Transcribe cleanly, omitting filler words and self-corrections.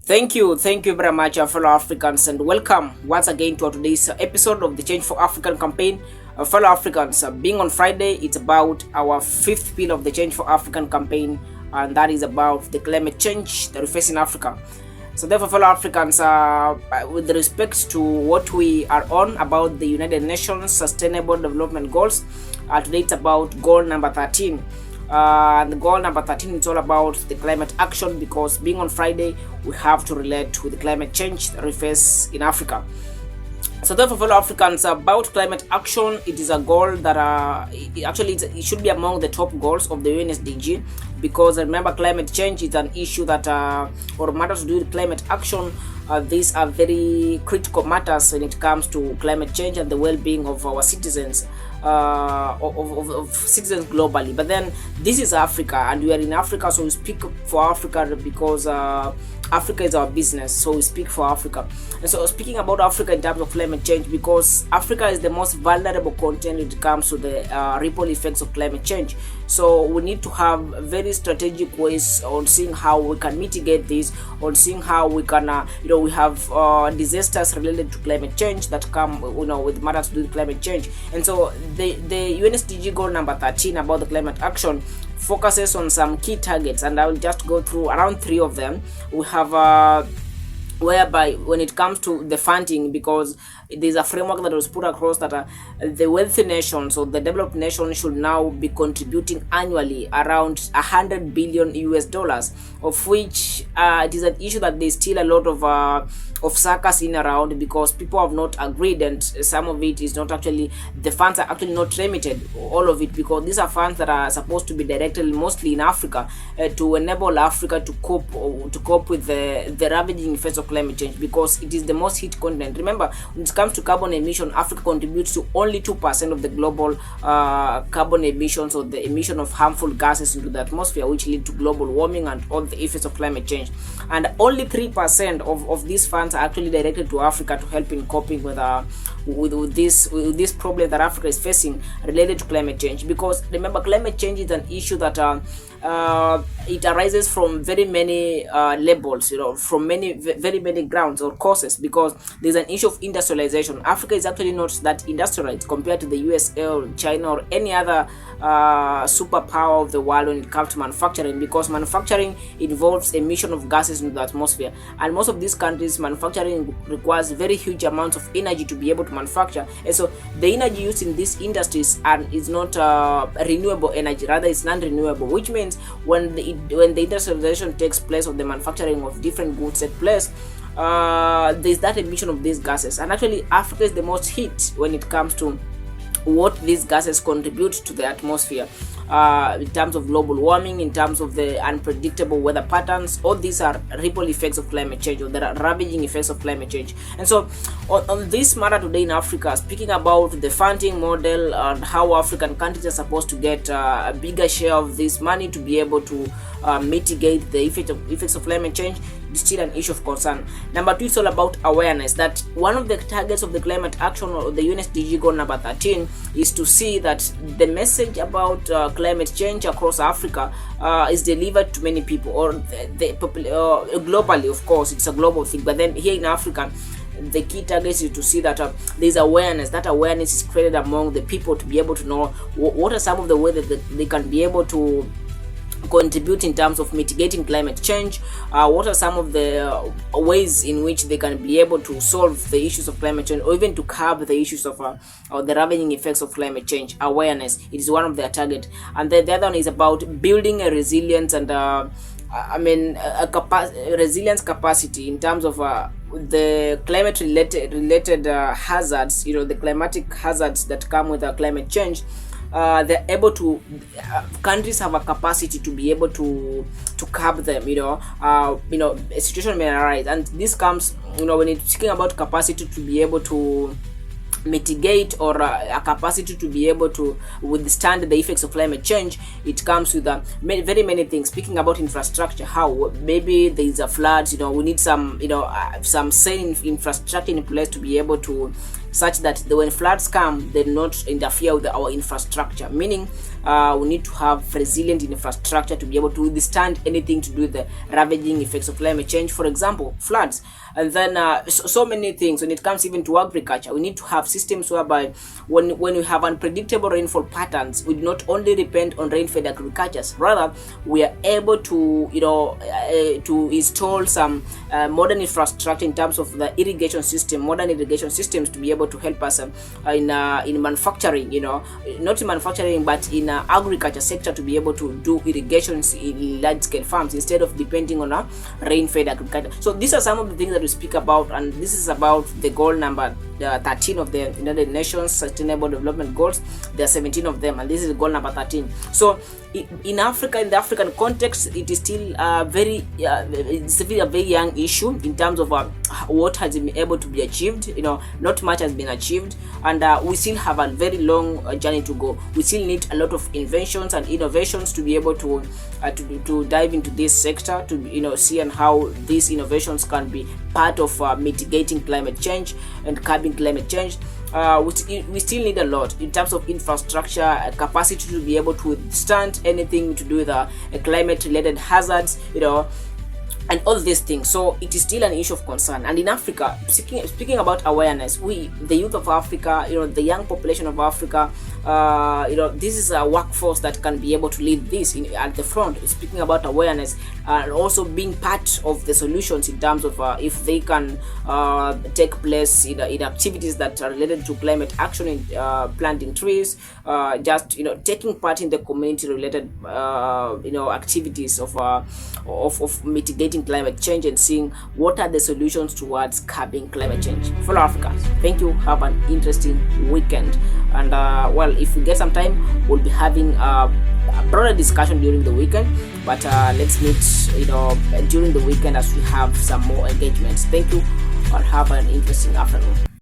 Thank you very much, fellow Africans, and welcome once again to today's episode of the Change for African campaign. Fellow Africans, being on Friday, it's about our fifth pillar of the Change for African campaign, and that is about the climate change that we face in Africa. So, therefore, fellow Africans, with respect to what we are on about the United Nations Sustainable Development Goals, today it's about goal number 13. And the goal number 13 is all about the climate action, because being on Friday, we have to relate with the climate change that we face in Africa. So therefore, fellow Africans, about climate action, it is a goal that it should be among the top goals of the UNSDG, because remember, climate change is an issue that or matters to do with climate action. These are very critical matters when it comes to climate change and the well-being of our citizens, of citizens globally. But then this is Africa, and we are in Africa, so we speak for Africa because Africa is our business, so we speak for Africa. And so speaking about Africa in terms of climate change, because Africa is the most vulnerable continent when it comes to the ripple effects of climate change. So we need to have very strategic ways on seeing how we can mitigate this, on seeing how we can, we have disasters related to climate change that come, with matters to do with climate change. And so the UNSDG goal number 13 about the climate action focuses on some key targets, and I will just go through around 3 of them. We have whereby when it comes to the funding, because there's a framework that was put across that the wealthy nations or the developed nations should now be contributing annually around $100 billion, of which it is an issue that there's still a lot of circus in around, because people have not agreed, and some of it is not actually, the funds are actually not remitted, all of it, because these are funds that are supposed to be directed mostly in Africa to enable Africa to cope with the ravaging effects of climate change, because it is the most hit continent. Remember, when it comes to carbon emission, Africa contributes to only 2% of the global carbon emissions, or the emission of harmful gases into the atmosphere, which lead to global warming and all the effects of climate change. And only 3% of these funds are actually directed to Africa to help in coping with this problem that Africa is facing related to climate change. Because remember, climate change is an issue that it arises from very many levels, from very many grounds or causes, because there's an issue of industrialization. Africa is actually not that industrialized compared to the USA or China or any other superpower of the world when it comes to manufacturing, because manufacturing involves emission of gases into the atmosphere, and most of these countries, manufacturing requires very huge amounts of energy to be able to manufacture. And so the energy used in these industries is not renewable energy, rather it's non-renewable, which means when the industrialization takes place, or the manufacturing of different goods take place, there's that emission of these gases. And actually, Africa is the most hit when it comes to what these gases contribute to the atmosphere, in terms of global warming, in terms of the unpredictable weather patterns. All these are ripple effects of climate change, or the ravaging effects of climate change. And so on this matter today in Africa, speaking about the funding model and how African countries are supposed to get a bigger share of this money to be able to mitigate the effects of climate change, is still an issue of concern. Number 2 is all about awareness, that one of the targets of the climate action, or the UNSDG goal number 13, is to see that the message about climate change across Africa is delivered to many people, or globally. Of course, it's a global thing, but then here in Africa, the key target is to see that there's awareness. That awareness is created among the people to be able to know what are some of the ways that they can be able to contribute in terms of mitigating climate change, what are some of the ways in which they can be able to solve the issues of climate change, or even to curb the issues of the ravaging effects of climate change. Awareness, it is one of their target. And then the other one is about building a resilience and resilience capacity in terms of the climate related hazards, the climatic hazards that come with climate change. They're able to, countries have a capacity to be able to curb them. A situation may arise, and this comes, when it's speaking about capacity to be able to mitigate, or a capacity to be able to withstand the effects of climate change. It comes with very many things. Speaking about infrastructure, how maybe there is a flood, we need some sane infrastructure in place to be able to, such that when floods come, they do not interfere with our infrastructure. Meaning, we need to have resilient infrastructure to be able to withstand anything to do with the ravaging effects of climate change, for example floods. And then so many things. When it comes even to agriculture, we need to have systems whereby when we have unpredictable rainfall patterns, we do not only depend on rain-fed agriculture, rather we are able to to install some modern infrastructure in terms of the irrigation system, modern irrigation systems, to be able to help us in manufacturing, not in manufacturing but in agriculture sector, to be able to do irrigations in large scale farms instead of depending on a rain-fed agriculture. So these are some of the things that we speak about, and this is about the goal number 13 of the United Nations Sustainable Development Goals. There are 17 of them, and this is goal number 13. So in Africa, in the African context, it is still it's still a very young issue in terms of what has been able to be achieved. Not much has been achieved, and we still have a very long journey to go. We still need a lot of inventions and innovations to be able to dive into this sector, to see and how these innovations can be part of mitigating climate change and curbing climate change. We still need a lot in terms of infrastructure, capacity to be able to withstand anything to do with climate related hazards, and all these things. So it is still an issue of concern. And in Africa, speaking about awareness, the youth of Africa, the young population of Africa, this is a workforce that can be able to lead this at the front. Speaking about awareness and also being part of the solutions in terms of if they can take place in activities that are related to climate action, in planting trees, just taking part in the community related activities of mitigating climate change and seeing what are the solutions towards curbing climate change. Fellow Africans, thank you. Have an interesting weekend, and if we get some time, we'll be having a broader discussion during the weekend, but let's meet during the weekend as we have some more engagements. Thank you, and have an interesting afternoon.